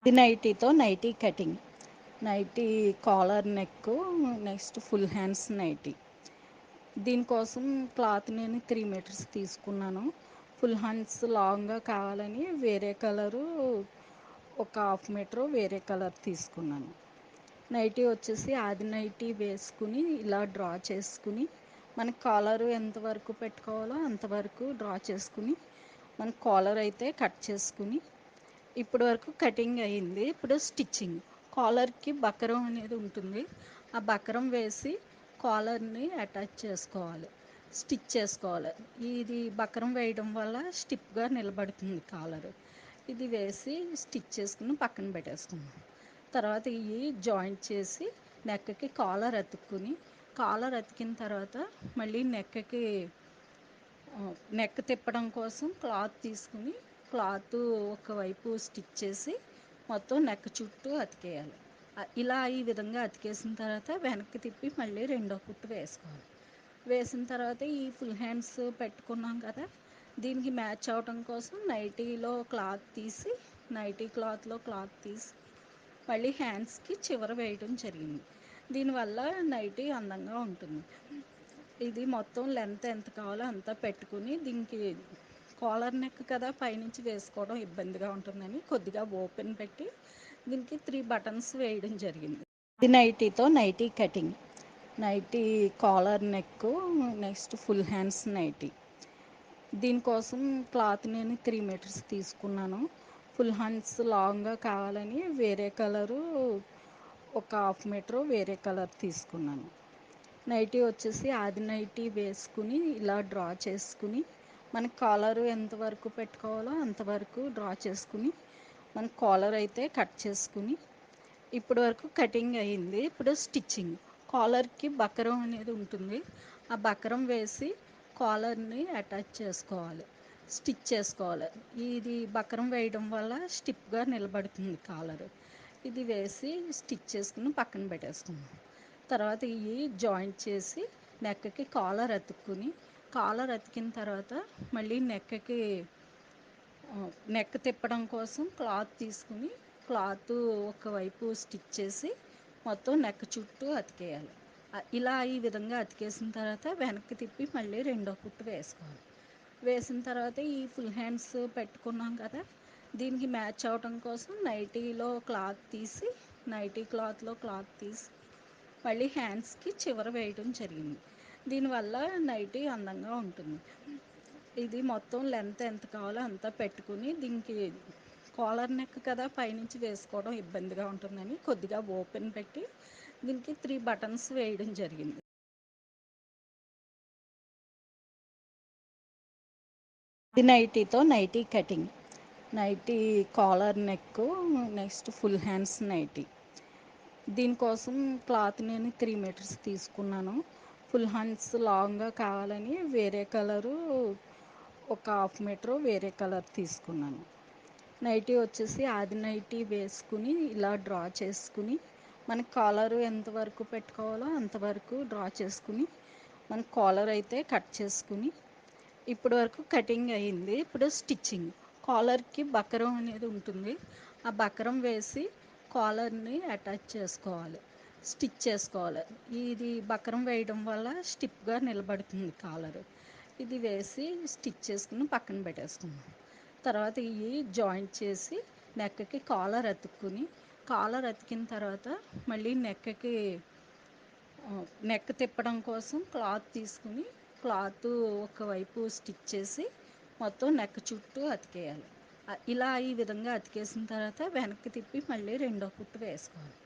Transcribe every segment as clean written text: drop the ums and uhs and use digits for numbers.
ఇది నైటీతో nighty cutting. Nighty collar neck, next full hands nighty. దీనికోసం క్లాత్ నేను 3 మీటర్స్ తీసుకున్నాను. ఫుల్ హ్యాండ్స్ లాంగ్గా కావాలని వేరే కలరు ఒక హాఫ్ మీటరు వేరే కలర్ తీసుకున్నాను. నైటీ వచ్చేసి ఆది నైటీ వేసుకుని ఇలా డ్రా చేసుకుని మనకి కాలర్ ఎంతవరకు పెట్టుకోవాలో అంతవరకు డ్రా చేసుకుని మనకి కాలర్ అయితే కట్ చేసుకుని ఇప్పటి వరకు కటింగ్ అయ్యింది. ఇప్పుడు స్టిచ్చింగ్. కాలర్కి బకరం అనేది ఉంటుంది. ఆ బకరం వేసి కాలర్ని అటాచ్ చేసుకోవాలి, స్టిచ్ చేసుకోవాలి. ఇది బకరం వేయడం వల్ల స్టిప్గా నిలబడుతుంది కాలర్. ఇది వేసి స్టిచ్ చేసుకుని పక్కన పెట్టేసుకున్నాం. తర్వాత ఇవి జాయింట్ చేసి నెక్కకి కాలర్ అతుక్కుని, కాలర్ అతికిన తర్వాత మళ్ళీ నెక్ తిప్పడం కోసం క్లాత్ తీసుకుని క్లాత్ ఒకవైపు స్టిచ్ చేసి మొత్తం నెక్ చుట్టూ అతికేయాలి. ఇలా ఈ విధంగా అతికేసిన తర్వాత వెనక్కి తిప్పి మళ్ళీ రెండో కుట్టు వేసుకోవాలి. వేసిన తర్వాత ఈ ఫుల్ హ్యాండ్స్ పెట్టుకున్నాం కదా, దీనికి మ్యాచ్ అవడం కోసం నైటీ క్లాత్లో క్లాత్ తీసి మళ్ళీ హ్యాండ్స్కి చివర వేయడం జరిగింది. దీనివల్ల నైటీ అందంగా ఉంటుంది. ఇది మొత్తం లెంత్ ఎంత కావాలో అంతా పెట్టుకుని దీనికి కాలర్ నెక్ కదా, పైనుంచి వేసుకోవడం ఇబ్బందిగా ఉంటుందని కొద్దిగా ఓపెన్ పెట్టి దీనికి 3 బటన్స్ వేయడం జరిగింది. ఇది నైటీతో nighty cutting. Nighty collar neck, next full hands nighty. దీనికోసం క్లాత్ నేను 3 మీటర్స్ తీసుకున్నాను. ఫుల్ హ్యాండ్స్ లాంగ్గా కావాలని వేరే కలరు ఒక హాఫ్ మీటరు వేరే కలర్ తీసుకున్నాను. నైటీ వచ్చేసి ఆది నైటీ వేసుకుని ఇలా డ్రా చేసుకుని మనకి కాలర్ ఎంతవరకు పెట్టుకోవాలో అంతవరకు డ్రా చేసుకుని మనకి కాలర్ అయితే కట్ చేసుకుని ఇప్పటి వరకు కటింగ్ అయ్యింది. ఇప్పుడు స్టిచ్చింగ్. కాలర్కి బకరం అనేది ఉంటుంది. ఆ బకరం వేసి కాలర్ని అటాచ్ చేసుకోవాలి, స్టిచ్ చేసుకోవాలి. ఇది బకరం వేయడం వల్ల స్టిప్గా నిలబడుతుంది కాలర్. ఇది వేసి స్టిచ్ చేసుకుని పక్కన పెట్టేసుకున్నాం. తర్వాత ఇవి జాయింట్ చేసి నెక్కకి కాలర్ అతుక్కుని, కాలర్ అతికిన తర్వాత మళ్ళీ నెక్ తిప్పడం కోసం క్లాత్ తీసుకుని క్లాత్ ఒకవైపు స్టిచ్ చేసి మొత్తం నెక్ చుట్టూ అతికేయాలి. ఇలా ఈ విధంగా అతికేసిన తర్వాత వెనక్కి తిప్పి మళ్ళీ రెండో కుట్టు వేసుకోవాలి. వేసిన తర్వాత ఈ ఫుల్ హ్యాండ్స్ పెట్టుకున్నాం కదా, దీనికి మ్యాచ్ అవడం కోసం నైటీ క్లాత్లో క్లాత్ తీసి మళ్ళీ హ్యాండ్స్కి చివర వేయడం జరిగింది. దీనివల్ల నైటీ అందంగా ఉంటుంది. ఇది మొత్తం లెంత్ ఎంత కావాలో అంతా పెట్టుకుని దీనికి కాలర్ నెక్ కదా, పైనుంచి వేసుకోవడం ఇబ్బందిగా ఉంటుందని కొద్దిగా ఓపెన్ పెట్టి దీనికి 3 బటన్స్ వేయడం జరిగింది. ఇది నైటీతో nighty cutting. Nighty collar neck, next full hands nighty. దీనికోసం క్లాత్ నేను 3 మీటర్స్ తీసుకున్నాను. ఫుల్ హ్యాండ్స్ లాంగ్గా కావాలని వేరే కలరు ఒక హాఫ్ మీటరు వేరే కలర్ తీసుకున్నాను. నైటీ వచ్చేసి ఆది నైటీ వేసుకుని ఇలా డ్రా చేసుకుని మనకి కాలర్ ఎంతవరకు పెట్టుకోవాలో అంతవరకు డ్రా చేసుకుని మనకి కాలర్ అయితే కట్ చేసుకుని ఇప్పటి వరకు కటింగ్ అయ్యింది. ఇప్పుడు స్టిచ్చింగ్. కాలర్కి బకరం అనేది ఉంటుంది. ఆ బకరం వేసి కాలర్ని అటాచ్ చేసుకోవాలి, స్టిచ్ చేసుకోవాలి. ఇది బకరం వేయడం వల్ల స్టిప్గా నిలబడుతుంది కాలర్. ఇది వేసి స్టిచ్ చేసుకుని పక్కన పెట్టేసుకున్నాం. తర్వాత ఇవి జాయింట్ చేసి నెక్కకి కాలర్ అతుక్కుని, కాలర్ అతికిన తర్వాత మళ్ళీ నెక్ తిప్పడం కోసం క్లాత్ తీసుకుని క్లాత్ ఒకవైపు స్టిచ్ చేసి మొత్తం నెక్ చుట్టూ అతికేయాలి. ఇలా ఈ విధంగా అతికేసిన తర్వాత వెనక్కి తిప్పి మళ్ళీ రెండో కుట్టు వేసుకోవాలి.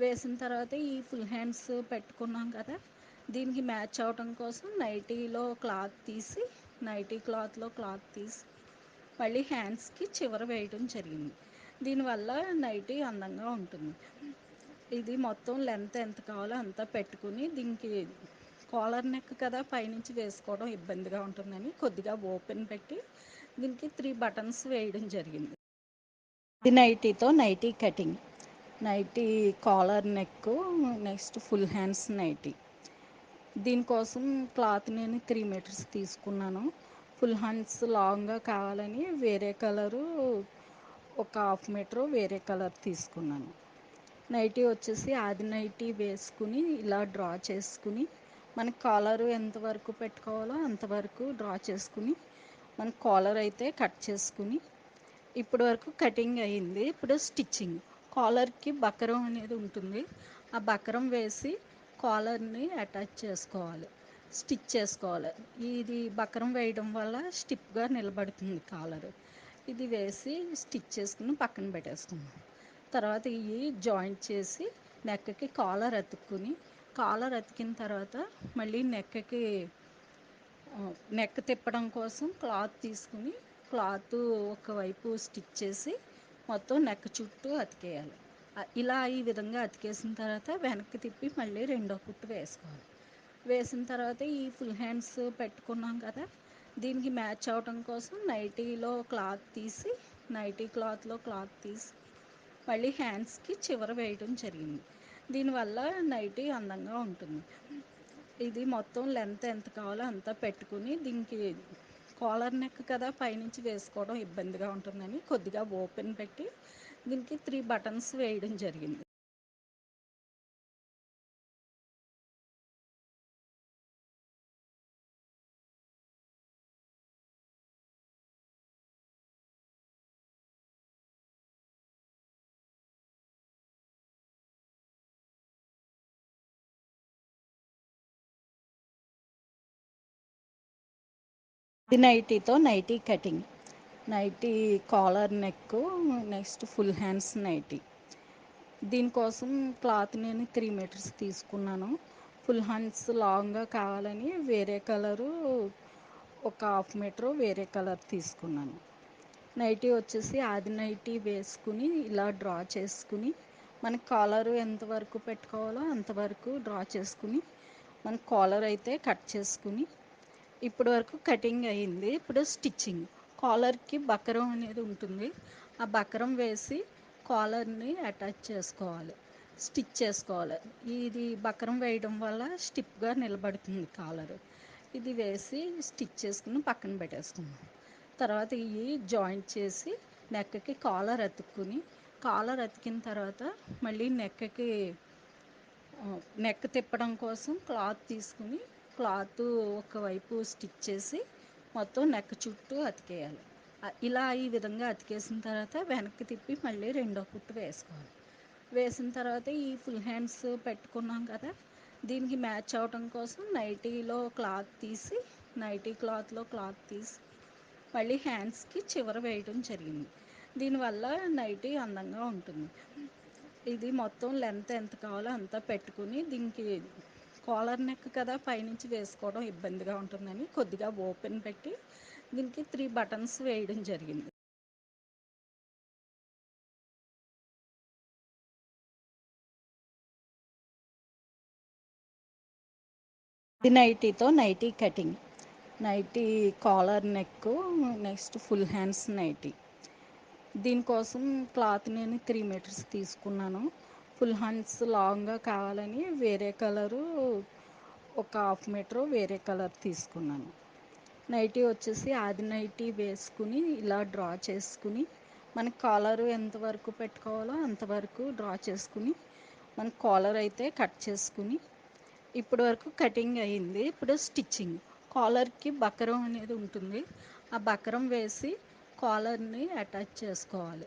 వేసిన తర్వాత ఈ ఫుల్ హ్యాండ్స్ పెట్టుకున్నాం కదా, దీనికి మ్యాచ్ అవడం కోసం నైటీ క్లాత్లో క్లాత్ తీసి మళ్ళీ హ్యాండ్స్కి చివర వేయడం జరిగింది. దీనివల్ల నైటీ అందంగా ఉంటుంది. ఇది మొత్తం లెంత్ ఎంత కావాలో అంతా పెట్టుకుని దీనికి కాలర్ నెక్ కదా, పైనుంచి వేసుకోవడం ఇబ్బందిగా ఉంటుందని కొద్దిగా ఓపెన్ పెట్టి దీనికి 3 బటన్స్ వేయడం జరిగింది. ఇది నైటీతో nighty cutting. Nighty collar neck, next full hands nighty. దీనికోసం క్లాత్ నేను 3 మీటర్స్ తీసుకున్నాను. ఫుల్ హ్యాండ్స్ లాంగ్గా కావాలని వేరే కలరు ఒక హాఫ్ మీటరు వేరే కలర్ తీసుకున్నాను. నైటీ వచ్చేసి ఆది నైటీ వేసుకుని ఇలా డ్రా చేసుకుని మనకి కాలర్ ఎంతవరకు పెట్టుకోవాలో అంతవరకు డ్రా చేసుకుని మనకి కాలర్ అయితే కట్ చేసుకుని ఇప్పటి వరకు కటింగ్ అయింది. ఇప్పుడు స్టిచ్చింగ్. కాలర్కి బకరం అనేది ఉంటుంది. ఆ బకరం వేసి కాలర్ని అటాచ్ చేసుకోవాలి, స్టిచ్ చేసుకోవాలి. ఇది బకరం వేయడం వల్ల స్టిప్గా నిలబడుతుంది కాలర్. ఇది వేసి స్టిచ్ చేసుకుని పక్కన పెట్టేసుకున్నాం. తర్వాత ఇవి జాయింట్ చేసి నెక్కకి కాలర్ అతుక్కుని, కాలర్ అతికిన తర్వాత మళ్ళీ నెక్ తిప్పడం కోసం క్లాత్ తీసుకుని క్లాత్ ఒకవైపు స్టిచ్ చేసి మొత్తం నెక్ చుట్టూ అతికేయాలి. ఇలా ఈ విధంగా అతికేసిన తర్వాత వెనక్కి తిప్పి మళ్ళీ రెండో కుట్టు వేసుకోవాలి. వేసిన తర్వాత ఈ ఫుల్ హ్యాండ్స్ పెట్టుకున్నాం కదా, దీనికి మ్యాచ్ అవడం కోసం నైటీ క్లాత్లో క్లాత్ తీసి మళ్ళీ హ్యాండ్స్కి చివర వేయడం జరిగింది. దీనివల్ల నైటీ అందంగా ఉంటుంది. ఇది మొత్తం లెంత్ ఎంత కావాలో అంతా పెట్టుకుని దీనికి కాలర్ నెక్ కదా, పైనుంచి వేసుకోవడం ఇబ్బందిగా ఉంటుందని కొద్దిగా ఓపెన్ పెట్టి దీనికి 3 బటన్స్ వేయడం జరిగింది. ఇది నైటీతో nighty cutting. Nighty collar neck, next full hands nighty. దీనికోసం క్లాత్ నేను 3 మీటర్స్ తీసుకున్నాను. ఫుల్ హ్యాండ్స్ లాంగ్గా కావాలని వేరే కలరు ఒక హాఫ్ మీటరు వేరే కలర్ తీసుకున్నాను. నైటీ వచ్చేసి ఆది నైటీ వేసుకుని ఇలా డ్రా చేసుకుని మనకి కాలర్ ఎంతవరకు పెట్టుకోవాలో అంతవరకు డ్రా చేసుకుని మనకి కాలర్ అయితే కట్ చేసుకుని ఇప్పటి వరకు కటింగ్ అయింది. ఇప్పుడు స్టిచ్చింగ్. కాలర్కి బకరం అనేది ఉంటుంది. ఆ బకరం వేసి కాలర్ని అటాచ్ చేసుకోవాలి, స్టిచ్ చేసుకోవాలి. ఇది బకరం వేయడం వల్ల స్టిప్గా నిలబడుతుంది కాలర్. ఇది వేసి స్టిచ్ చేసుకుని పక్కన పెట్టేసుకున్నాం. తర్వాత ఇవి జాయింట్ చేసి నెక్కకి కాలర్ అతుక్కుని, కాలర్ అతికిన తర్వాత మళ్ళీ నెక్ తిప్పడం కోసం క్లాత్ తీసుకుని క్లాత్ ఒకవైపు స్టిచ్ చేసి మొత్తం నెక్ చుట్టూ అతికేయాలి. ఇలా ఈ విధంగా అతికేసిన తర్వాత వెనక్కి తిప్పి మళ్ళీ రెండో కుట్టు వేసుకోవాలి. వేసిన తర్వాత ఈ ఫుల్ హ్యాండ్స్ పెట్టుకున్నాం కదా, దీనికి మ్యాచ్ అవడం కోసం నైటీ క్లాత్లో క్లాత్ తీసి మళ్ళీ హ్యాండ్స్కి చివర వేయడం జరిగింది. దీనివల్ల నైటీ అందంగా ఉంటుంది. ఇది మొత్తం లెంత్ ఎంత కావాలో అంతా పెట్టుకుని దీనికి కాలర్ నెక్ కదా, పైనుంచి వేసుకోవడం ఇబ్బందిగా ఉంటుందని కొద్దిగా ఓపెన్ పెట్టి దీనికి 3 బటన్స్ వేయడం జరిగింది. ఇది నైటీతో nighty cutting. Nighty collar neck, next full hands nighty. దీనికోసం క్లాత్ నేను 3 మీటర్స్ తీసుకున్నాను. ఫుల్ హ్యాండ్స్ లాంగ్గా కావాలని వేరే కలరు ఒక హాఫ్ మీటరు వేరే కలర్ తీసుకున్నాను. నైటీ వచ్చేసి ఆది నైటీ వేసుకుని ఇలా డ్రా చేసుకుని మనకి కాలర్ ఎంతవరకు పెట్టుకోవాలో అంతవరకు డ్రా చేసుకుని మనకి కాలర్ అయితే కట్ చేసుకుని ఇప్పటి వరకు కటింగ్ అయింది. ఇప్పుడు స్టిచ్చింగ్. కాలర్కి బకరం అనేది ఉంటుంది. ఆ బకరం వేసి కాలర్ని అటాచ్ చేసుకోవాలి,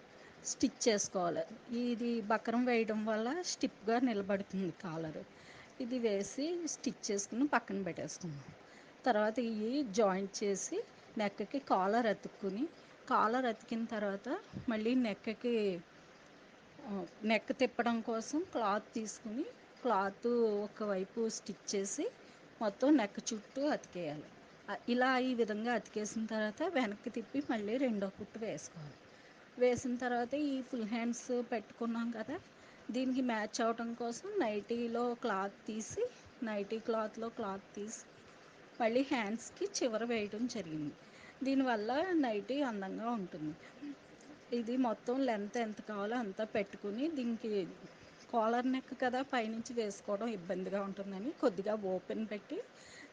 స్టిచ్ చేసుకోవాలి. ఇది బకరం వేయడం వల్ల స్టిప్గా నిలబడుతుంది కాలర్. ఇది వేసి స్టిచ్ చేసుకుని పక్కన పెట్టేసుకున్నాం. తర్వాత ఇవి జాయింట్ చేసి నెక్కకి కాలర్ అతుక్కుని, కాలర్ అతికిన తర్వాత మళ్ళీ నెక్ తిప్పడం కోసం క్లాత్ తీసుకుని క్లాత్ ఒకవైపు స్టిచ్ చేసి మొత్తం నెక్ చుట్టూ అతికేయాలి. ఇలా ఈ విధంగా అతికేసిన తర్వాత వెనక్కి తిప్పి మళ్ళీ రెండో కుట్టు వేసుకోవాలి. వేసిన తర్వాత ఈ ఫుల్ హ్యాండ్స్ పెట్టుకున్నాం కదా, దీనికి మ్యాచ్ అవడం కోసం నైటీ క్లాత్లో క్లాత్ తీసి మళ్ళీ హ్యాండ్స్కి చివర వేయడం జరిగింది. దీనివల్ల నైటీ అందంగా ఉంటుంది. ఇది మొత్తం లెంత్ ఎంత కావాలో అంతా పెట్టుకుని దీనికి కాలర్ నెక్ కదా, పైనుంచి వేసుకోవడం ఇబ్బందిగా ఉంటుందని కొద్దిగా ఓపెన్ పెట్టి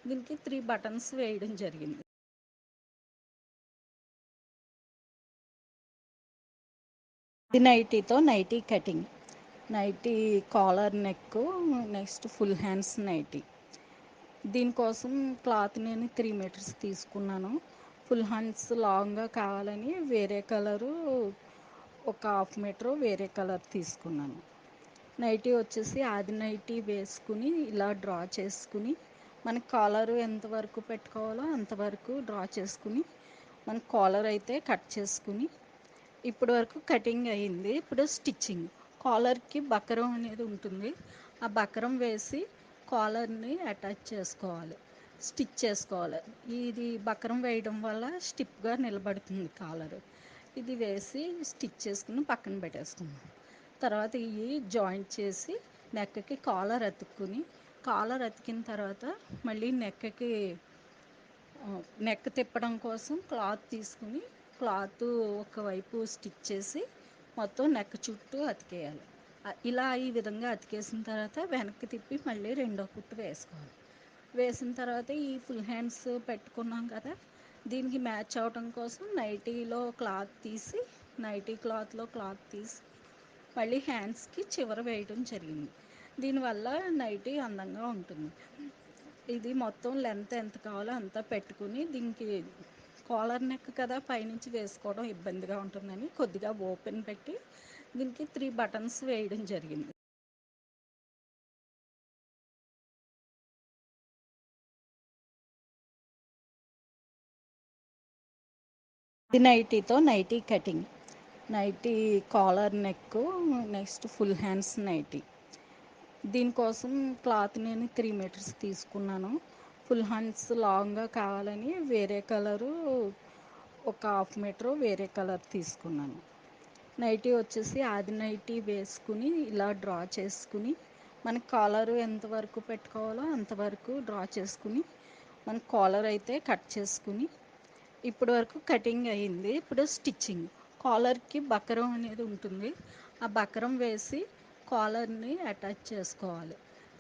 దీనికి 3 బటన్స్ వేయడం జరిగింది. నైటీతో nighty cutting. Nighty collar neck, next full hands nighty. దీనికోసం క్లాత్ నేను 3 మీటర్స్ తీసుకున్నాను. ఫుల్ హ్యాండ్స్ లాంగ్గా కావాలని వేరే కలరు ఒక హాఫ్ మీటరు వేరే కలర్ తీసుకున్నాను. నైటీ వచ్చేసి ఆది నైటీ వేసుకుని ఇలా డ్రా చేసుకుని మనకి కాలర్ ఎంతవరకు పెట్టుకోవాలో అంతవరకు డ్రా చేసుకుని మనకి కాలర్ అయితే కట్ చేసుకుని ఇప్పటి వరకు కటింగ్ అయ్యింది. ఇప్పుడు స్టిచ్చింగ్. కాలర్కి బకరం అనేది ఉంటుంది. ఆ బకరం వేసి కాలర్ని అటాచ్ చేసుకోవాలి, స్టిచ్ చేసుకోవాలి. ఇది బకరం వేయడం వల్ల స్టిప్గా నిలబడుతుంది కాలర్. ఇది వేసి స్టిచ్ చేసుకుని పక్కన పెట్టేసుకున్నాం. తర్వాత ఇవి జాయింట్ చేసి నెక్కకి కాలర్ అతుక్కుని, కాలర్ అతికిన తర్వాత మళ్ళీ నెక్ తిప్పడం కోసం క్లాత్ తీసుకుని క్లాత్ ఒకవైపు స్టిచ్ చేసి మొత్తం నెక్ చుట్టూ అతికేయాలి. ఇలా ఈ విధంగా అతికేసిన తర్వాత వెనక్కి తిప్పి మళ్ళీ రెండో కుట్టు వేసుకోవాలి. వేసిన తర్వాత ఈ ఫుల్ హ్యాండ్స్ పెట్టుకున్నాం కదా, దీనికి మ్యాచ్ అవడం కోసం నైటీ క్లాత్లో క్లాత్ తీసి మళ్ళీ హ్యాండ్స్కి చివర వేయడం జరిగింది. దీనివల్ల నైటీ అందంగా ఉంటుంది. ఇది మొత్తం లెంత్ ఎంత కావాలో అంత పెట్టుకుని దీనికి కాలర్ నెక్ కదా, పైనుంచి వేసుకోవడం ఇబ్బందిగా ఉంటుందని కొద్దిగా ఓపెన్ పెట్టి దీనికి 3 బటన్స్ వేయడం జరిగింది. నైటీతో nighty cutting. Nighty collar neck, next full hands nighty. దీనికోసం క్లాత్ నేను 3 మీటర్స్ తీసుకున్నాను. ఫుల్ హ్యాండ్స్ లాంగ్గా కావాలని వేరే కలరు ఒక హాఫ్ మీటరు వేరే కలర్ తీసుకున్నాను. నైటీ వచ్చేసి ఆది నైటీ వేసుకుని ఇలా డ్రా చేసుకుని మనకి కాలర్ ఎంతవరకు పెట్టుకోవాలో అంతవరకు డ్రా చేసుకుని మనకి కాలర్ అయితే కట్ చేసుకుని ఇప్పటి వరకు కటింగ్ అయ్యింది. ఇప్పుడు స్టిచ్చింగ్. కాలర్కి బకరం అనేది ఉంటుంది. ఆ బకరం వేసి కాలర్ని అటాచ్ చేసుకోవాలి,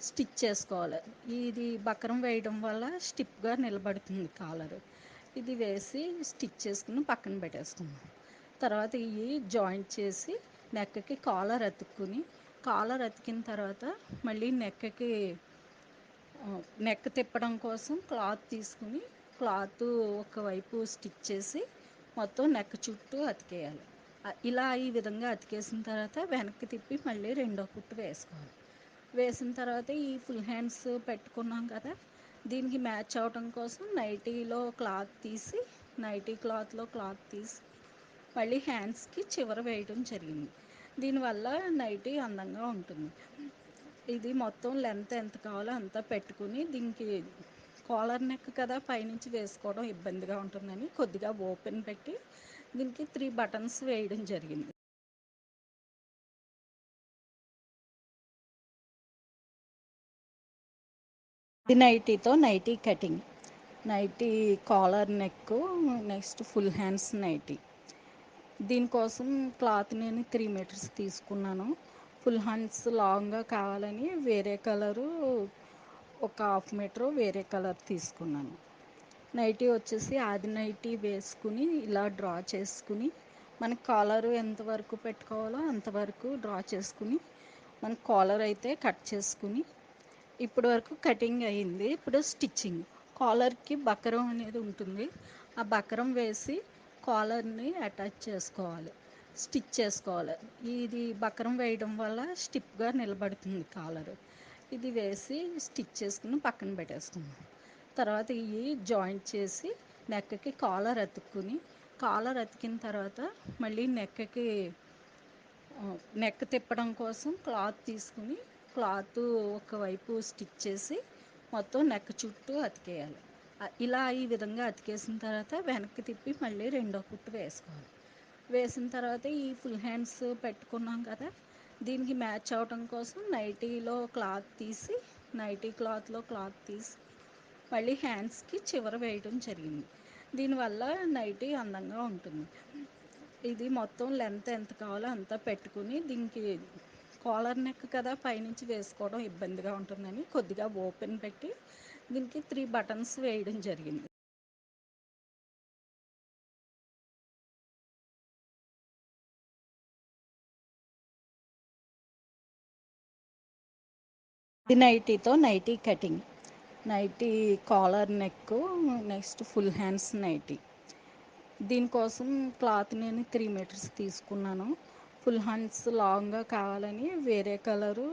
స్టిచ్ చేసుకోవాలి. ఇది బకరం వేయడం వల్ల స్టిప్గా నిలబడుతుంది కాలర్. ఇది వేసి స్టిచ్ చేసుకుని పక్కన పెట్టేసుకున్నాం. తర్వాత ఇవి జాయింట్ చేసి నెక్కకి కాలర్ అతుక్కుని, కాలర్ అతికిన తర్వాత మళ్ళీ నెక్ తిప్పడం కోసం క్లాత్ తీసుకుని క్లాత్ ఒకవైపు స్టిచ్ చేసి మొత్తం నెక్ చుట్టూ అతికేయాలి. ఇలా ఈ విధంగా అతికేసిన తర్వాత వెనక్కి తిప్పి మళ్ళీ రెండో కుట్టు వేసుకోవాలి. వేసిన తర్వాత ఈ ఫుల్ హ్యాండ్స్ పెట్టుకున్నాం కదా, దీనికి మ్యాచ్ అవడం కోసం నైటీ క్లాత్లో క్లాత్ తీసి మళ్ళీ హ్యాండ్స్కి చివర వేయడం జరిగింది. దీనివల్ల నైటీ అందంగా ఉంటుంది. ఇది మొత్తం లెంత్ ఎంత కావాలో అంత పెట్టుకుని దీనికి కాలర్ నెక్ కదా, పైనుంచి వేసుకోవడం ఇబ్బందిగా ఉంటుందని కొద్దిగా ఓపెన్ పెట్టి దీనికి 3 బటన్స్ వేయడం జరిగింది. నైటీతో nighty cutting. Nighty collar neck, next full hands nighty. దీనికోసం క్లాత్ నేను 3 మీటర్స్ తీసుకున్నాను. ఫుల్ హ్యాండ్స్ లాంగ్గా కావాలని వేరే కలరు ఒక హాఫ్ మీటరు వేరే కలర్ తీసుకున్నాను. నైటీ వచ్చేసి ఆది నైటీ వేసుకుని ఇలా డ్రా చేసుకుని మనకి కాలర్ ఎంతవరకు పెట్టుకోవాలో అంతవరకు డ్రా చేసుకుని మనకి కాలర్ అయితే కట్ చేసుకుని ఇప్పటి వరకు కటింగ్ అయ్యింది. ఇప్పుడు స్టిచ్చింగ్. కాలర్కి బకరం అనేది ఉంటుంది. ఆ బకరం వేసి కాలర్ని అటాచ్ చేసుకోవాలి, స్టిచ్ చేసుకోవాలి. ఇది బకరం వేయడం వల్ల స్టిప్గా నిలబడుతుంది కాలర్. ఇది వేసి స్టిచ్ చేసుకుని పక్కన పెట్టేసుకున్నాం. తర్వాత ఇవి జాయింట్ చేసి నెక్కకి కాలర్ అతుక్కుని, కాలర్ అతికిన తర్వాత మళ్ళీ నెక్ తిప్పడం కోసం క్లాత్ తీసుకుని క్లాత్ ఒకవైపు స్టిచ్ చేసి మొత్తం నెక్ చుట్టూ అతికేయాలి. ఇలా ఈ విధంగా అతికేసిన తర్వాత వెనక్కి తిప్పి మళ్ళీ రెండో కుట్టు వేసుకోవాలి. వేసిన తర్వాత ఈ ఫుల్ హ్యాండ్స్ పెట్టుకున్నాం కదా, దీనికి మ్యాచ్ అవడం కోసం నైటీ క్లాత్లో క్లాత్ తీసి మళ్ళీ హ్యాండ్స్కి చివర వేయడం జరిగింది. దీనివల్ల నైటీ అందంగా ఉంటుంది. ఇది మొత్తం లెంత్ ఎంత కావాలో అంత పెట్టుకుని దీనికి కాలర్ నెక్ కదా, పైనుంచి వేసుకోవడం ఇబ్బందిగా ఉంటుందని కొద్దిగా ఓపెన్ పెట్టి దీనికి 3 బటన్స్ వేయడం జరిగింది. ఇది నైటీతో nighty cutting. Nighty collar neck, next full hands nighty. దీనికోసం క్లాత్ నేను 3 మీటర్స్ తీసుకున్నాను. ఫుల్ హ్యాండ్స్ లాంగ్గా కావాలని వేరే కలరు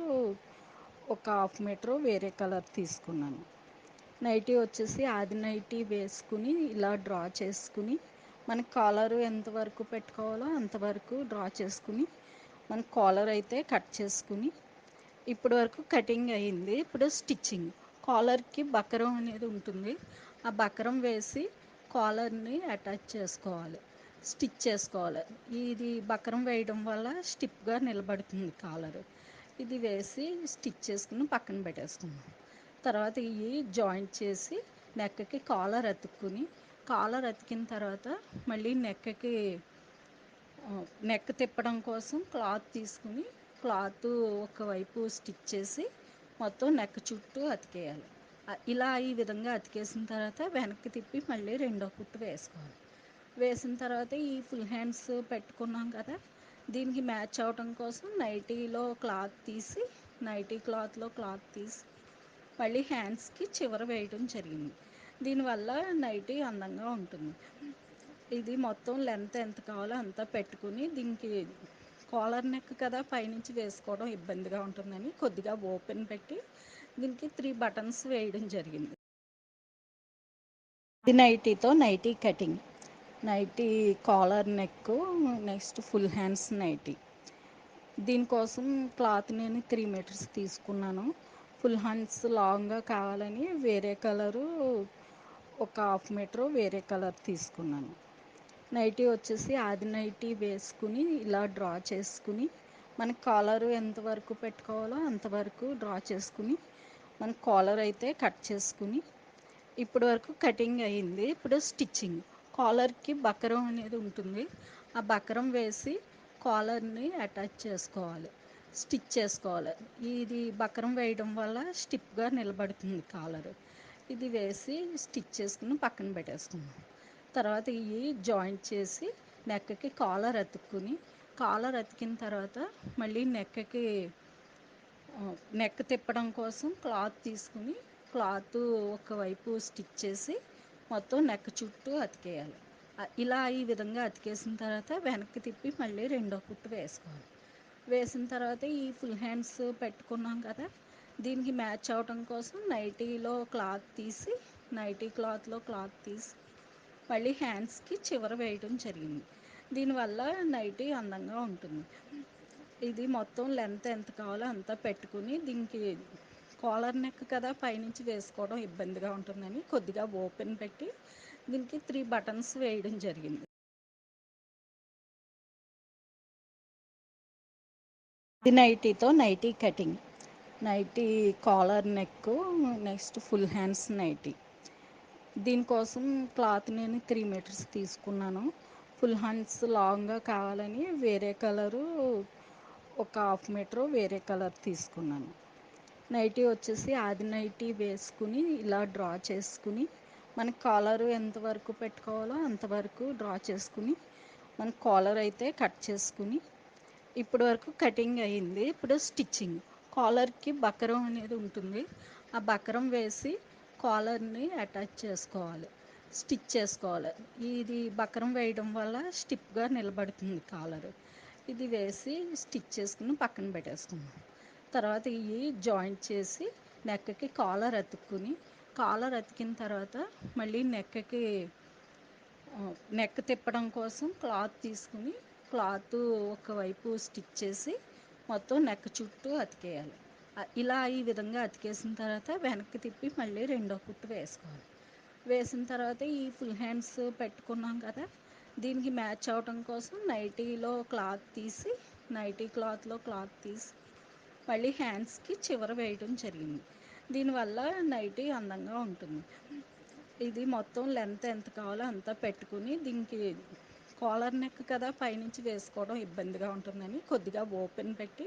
ఒక హాఫ్ మీటర్ వేరే కలర్ తీసుకున్నాను. నైటీ వచ్చేసి ఆది నైటీ వేసుకుని ఇలా డ్రా చేసుకుని మనకి కాలర్ ఎంతవరకు పెట్టుకోవాలో అంతవరకు డ్రా చేసుకుని మన కాలర్ అయితే కట్ చేసుకుని ఇప్పటి వరకు కటింగ్ అయింది. ఇప్పుడు స్టిచ్చింగ్. కాలర్కి బకరం అనేది ఉంటుంది. ఆ బకరం వేసి కాలర్ని అటాచ్ చేసుకోవాలి, స్టిచ్ చేసుకోవాలి. ఇది బకరం వేయడం వల్ల స్టిప్గా నిలబడుతుంది కాలర్. ఇది వేసి స్టిచ్ చేసుకుని పక్కన పెట్టేసుకున్నాం. తర్వాత ఇవి జాయింట్ చేసి నెక్కకి కాలర్ అతుక్కుని, కాలర్ అతికిన తర్వాత మళ్ళీ నెక్ తిప్పడం కోసం క్లాత్ తీసుకుని క్లాత్ ఒకవైపు స్టిచ్ చేసి మొత్తం నెక్ చుట్టూ అతికేయాలి. ఇలా ఈ విధంగా అతికేసిన తర్వాత వెనక్కి తిప్పి మళ్ళీ రెండో కుట్టు వేసుకోవాలి. వేసిన తర్వాత ఈ ఫుల్ హ్యాండ్స్ పెట్టుకున్నాం కదా, దీనికి మ్యాచ్ అవడం కోసం నైటీలో క్లాత్ తీసి నైటీ క్లాత్లో క్లాత్ తీసి మళ్ళీ హ్యాండ్స్కి చివర వేయడం జరిగింది. దీనివల్ల నైటీ అందంగా ఉంటుంది. ఇది మొత్తం లెంత్ ఎంత కావాలో అంత పెట్టుకుని దీనికి కాలర్ నెక్ కదా, పైనుంచి వేసుకోవడం ఇబ్బందిగా ఉంటుందని కొద్దిగా ఓపెన్ పెట్టి దీనికి 3 బటన్స్ వేయడం జరిగింది. ఇది నైటీతో nighty cutting. Nighty collar neck, next full hands nighty. దీనికోసం క్లాత్ నేను 3 మీటర్స్ తీసుకున్నాను. ఫుల్ హ్యాండ్స్ లాంగ్గా కావాలని వేరే కలరు ఒక హాఫ్ మీటర్ వేరే కలర్ తీసుకున్నాను. నైటీ వచ్చేసి ఆది నైటీ వేసుకుని ఇలా డ్రా చేసుకుని మనకి కాలర్ ఎంతవరకు పెట్టుకోవాలో అంతవరకు డ్రా చేసుకుని మన కాలర్ అయితే కట్ చేసుకుని ఇప్పటి వరకు కటింగ్ అయింది. ఇప్పుడు స్టిచ్చింగ్. కాలర్కి బకరం అనేది ఉంటుంది. ఆ బకరం వేసి కాలర్ని అటాచ్ చేసుకోవాలి, స్టిచ్ చేసుకోవాలి. ఇది బకరం వేయడం వల్ల స్టిప్గా నిలబడుతుంది కాలర్. ఇది వేసి స్టిచ్ చేసుకుని పక్కన పెట్టేసుకున్నాం. తర్వాత ఇవి జాయింట్ చేసి నెక్కకి కాలర్ అతుక్కుని, కాలర్ అతికిన తర్వాత మళ్ళీ నెక్ తిప్పడం కోసం క్లాత్ తీసుకుని క్లాత్ ఒకవైపు స్టిచ్ చేసి మొత్తం నెక్ చుట్టూ అతికేయాలి. ఇలా ఈ విధంగా అతికేసిన తర్వాత వెనక్కి తిప్పి మళ్ళీ రెండో కుట్టు వేసుకోవాలి. వేసిన తర్వాత ఈ ఫుల్ హ్యాండ్స్ పెట్టుకున్నాం కదా, దీనికి మ్యాచ్ అవడం కోసం నైటీలో క్లాత్ తీసి నైటీ క్లాత్లో క్లాత్ తీసి మళ్ళీ హ్యాండ్స్కి చివర వేయడం జరిగింది. దీనివల్ల నైటీ అందంగా ఉంటుంది. ఇది మొత్తం లెంత్ ఎంత కావాలో అంత పెట్టుకుని దీనికి కాలర్ నెక్ కదా, పైనుంచి వేసుకోవడం ఇబ్బందిగా ఉంటుందని కొద్దిగా ఓపెన్ పెట్టి దీనికి 3 బటన్స్ వేయడం జరిగింది. ఇది నైటీతో nighty cutting. Nighty collar neck, next full hands nighty. దీనికోసం క్లాత్ నేను 3 మీటర్స్ తీసుకున్నాను. ఫుల్ హ్యాండ్స్ లాంగ్గా కావాలని వేరే కలరు ఒక హాఫ్ మీటర్ వేరే కలర్ తీసుకున్నాను. నైటీ వచ్చేసి ఆది నైటీ వేసుకుని ఇలా డ్రా చేసుకుని మనకి కాలర్ ఎంతవరకు పెట్టుకోవాలో అంతవరకు డ్రా చేసుకుని మన కాలర్ అయితే కట్ చేసుకుని ఇప్పటి వరకు కటింగ్ అయింది. ఇప్పుడు స్టిచ్చింగ్. కాలర్కి బకరం అనేది ఉంటుంది. ఆ బకరం వేసి కాలర్ని అటాచ్ చేసుకోవాలి, స్టిచ్ చేసుకోవాలి. ఇది బకరం వేయడం వల్ల స్టిప్గా నిలబడుతుంది కాలర్. ఇది వేసి స్టిచ్ చేసుకుని పక్కన పెట్టేసుకున్నాం. తర్వాత ఇవి జాయింట్ చేసి నెక్కకి కాలర్ అతుక్కుని, కాలర్ అతికిన తర్వాత మళ్ళీ నెక్ తిప్పడం కోసం క్లాత్ తీసుకుని క్లాత్ ఒకవైపు స్టిచ్ చేసి మొత్తం నెక్ చుట్టూ అతికేయాలి. ఇలా ఈ విధంగా అతికేసిన తర్వాత వెనక్కి తిప్పి మళ్ళీ రెండో కుట్టు వేసుకోవాలి. వేసిన తర్వాత ఈ ఫుల్ హ్యాండ్స్ పెట్టుకున్నాం కదా, దీనికి మ్యాచ్ అవడం కోసం నైటీలో క్లాత్ తీసి నైటీ క్లాత్లో క్లాత్ తీసి మళ్ళీ హ్యాండ్స్కి చివర వేయడం జరిగింది. దీనివల్ల నైటీ అందంగా ఉంటుంది. ఇది మొత్తం లెంత్ ఎంత కావాలో అంత పెట్టుకుని దీనికి కాలర్ నెక్ కదా, పైనుంచి వేసుకోవడం ఇబ్బందిగా ఉంటుందని కొద్దిగా ఓపెన్ పెట్టి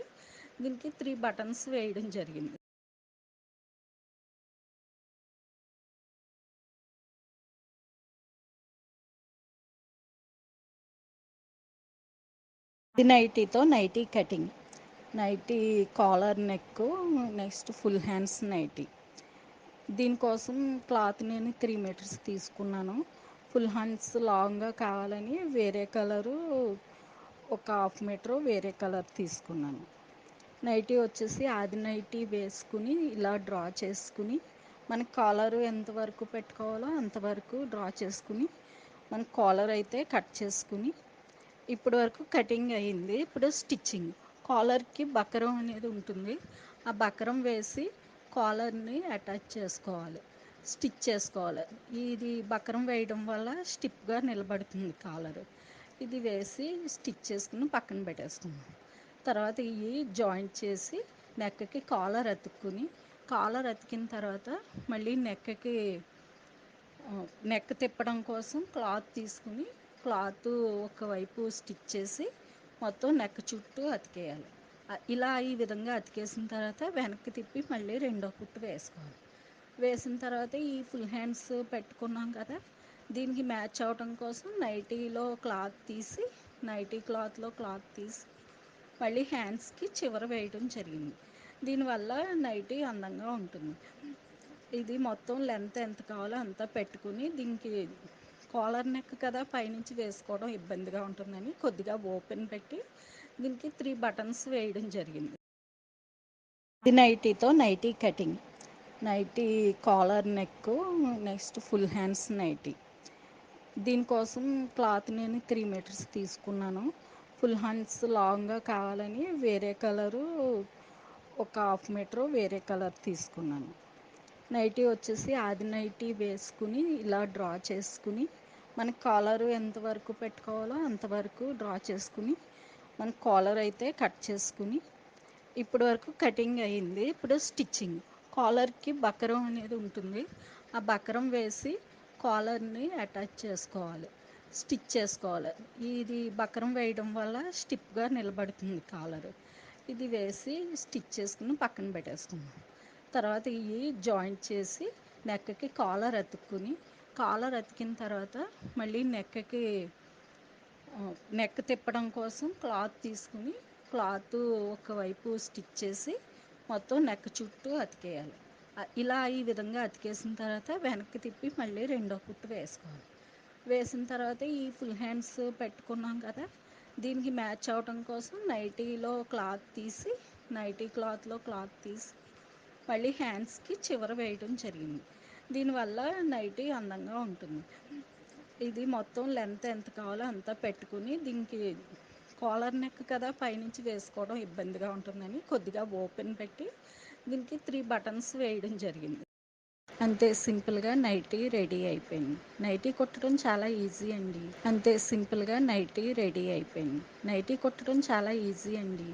దీనికి 3 బటన్స్ వేయడం జరిగింది. ఇది నైటీతో nighty cutting. Nighty collar neck, next full hands nighty. దీనికోసం క్లాత్ నేను 3 మీటర్స్ తీసుకున్నాను. ఫుల్ హ్యాండ్స్ లాంగ్గా కావాలని వేరే కలరు ఒక హాఫ్ మీటర్ వేరే కలర్ తీసుకున్నాను. నైటీ వచ్చేసి ఆది నైటీ వేసుకుని ఇలా డ్రా చేసుకుని మనకి కాలర్ ఎంతవరకు పెట్టుకోవాలో అంతవరకు డ్రా చేసుకుని మన కాలర్ అయితే కట్ చేసుకుని ఇప్పటి వరకు కటింగ్ అయ్యింది. ఇప్పుడు స్టిచ్చింగ్. కాలర్కి బకరం అనేది ఉంటుంది. ఆ బకరం వేసి కాలర్ని అటాచ్ చేసుకోవాలి, స్టిచ్ చేసుకోవాలి. ఇది బకరం వేయడం వల్ల స్టిప్గా నిలబడుతుంది కాలర్. ఇది వేసి స్టిచ్ చేసుకుని పక్కన పెట్టేసుకున్నాం. తర్వాత ఇవి జాయింట్ చేసి నెక్కకి కాలర్ అతుక్కుని, కాలర్ అతికిన తర్వాత మళ్ళీ నెక్ తిప్పడం కోసం క్లాత్ తీసుకుని క్లాత్ ఒకవైపు స్టిచ్ చేసి మొత్తం నెక్ చుట్టూ అతికేయాలి. ఇలా ఈ విధంగా అతికేసిన తర్వాత వెనక్కి తిప్పి మళ్ళీ రెండో కుట్టు వేసుకోవాలి. వేసిన తర్వాత ఈ ఫుల్ హ్యాండ్స్ పెట్టుకున్నాం కదా, దీనికి మ్యాచ్ అవడం కోసం నైటీ క్లాత్లో క్లాత్ తీసి మళ్ళీ హ్యాండ్స్కి చివర వేయడం జరిగింది. దీనివల్ల నైటీ అందంగా ఉంటుంది. ఇది మొత్తం లెంత్ ఎంత కావాలో అంత పెట్టుకుని దీనికి కాలర్ నెక్ కదా, పైనుంచి వేసుకోవడం ఇబ్బందిగా ఉంటుందని కొద్దిగా ఓపెన్ పెట్టి దీనికి 3 బటన్స్ వేయడం జరిగింది. ఇది నైటీతో nighty cutting. Nighty collar neck, next full hands nighty. దీనికోసం క్లాత్ నేను 3 మీటర్స్ తీసుకున్నాను. ఫుల్ హ్యాండ్స్ లాంగ్గా కావాలని వేరే కలరు ఒక హాఫ్ మీటర్ వేరే కలర్ తీసుకున్నాను. నైటీ వచ్చేసి ఆది నైటీ వేసుకుని ఇలా డ్రా చేసుకుని మనకి కాలర్ ఎంతవరకు పెట్టుకోవాలో అంతవరకు డ్రా చేసుకుని మన కాలర్ అయితే కట్ చేసుకుని ఇప్పటి వరకు కటింగ్ అయ్యింది. ఇప్పుడు స్టిచ్చింగ్. కాలర్కి బకరం అనేది ఉంటుంది. ఆ బకరం వేసి కాలర్ని అటాచ్ చేసుకోవాలి, స్టిచ్ చేసుకోవాలి. ఇది బకరం వేయడం వల్ల స్టిప్గా నిలబడుతుంది కాలర్. ఇది వేసి స్టిచ్ చేసుకుని పక్కన పెట్టేసుకున్నాం. తర్వాత ఇవి జాయింట్ చేసి నెక్కకి కాలర్ అతుక్కుని, కాలర్ అతికిన తర్వాత మళ్ళీ నెక్ తిప్పడం కోసం క్లాత్ తీసుకుని క్లాత్ ఒకవైపు స్టిచ్ చేసి మొత్తం నెక్ చుట్టూ అతికేయాలి. ఇలా ఈ విధంగా అతికేసిన తర్వాత వెనక్కి తిప్పి మళ్ళీ రెండో కుట్టు వేసుకోవాలి. వేసిన తర్వాత ఈ ఫుల్ హ్యాండ్స్ పెట్టుకున్నాం కదా, దీనికి మ్యాచ్ అవడం కోసం నైటీ క్లాత్లో క్లాత్ తీసి మళ్ళీ హ్యాండ్స్కి చివర వేయడం జరిగింది. దీనివల్ల నైటీ అందంగా ఉంటుంది. ఇది మొత్తం లెంత్ ఎంత కావాలో అంత పెట్టుకుని దీనికి కాలర్ నెక్ కదా, పైనుంచి వేసుకోవడం ఇబ్బందిగా ఉంటుందని కొద్దిగా ఓపెన్ పెట్టి దీనికి 3 బటన్స్ వేయడం జరిగింది. అంతే, సింపుల్గా నైటీ రెడీ అయిపోయింది. నైటీ కుట్టడం చాలా ఈజీ అండి. అంతే, సింపుల్గా నైటీ రెడీ అయిపోయింది. నైటీ కుట్టడం చాలా ఈజీ అండి.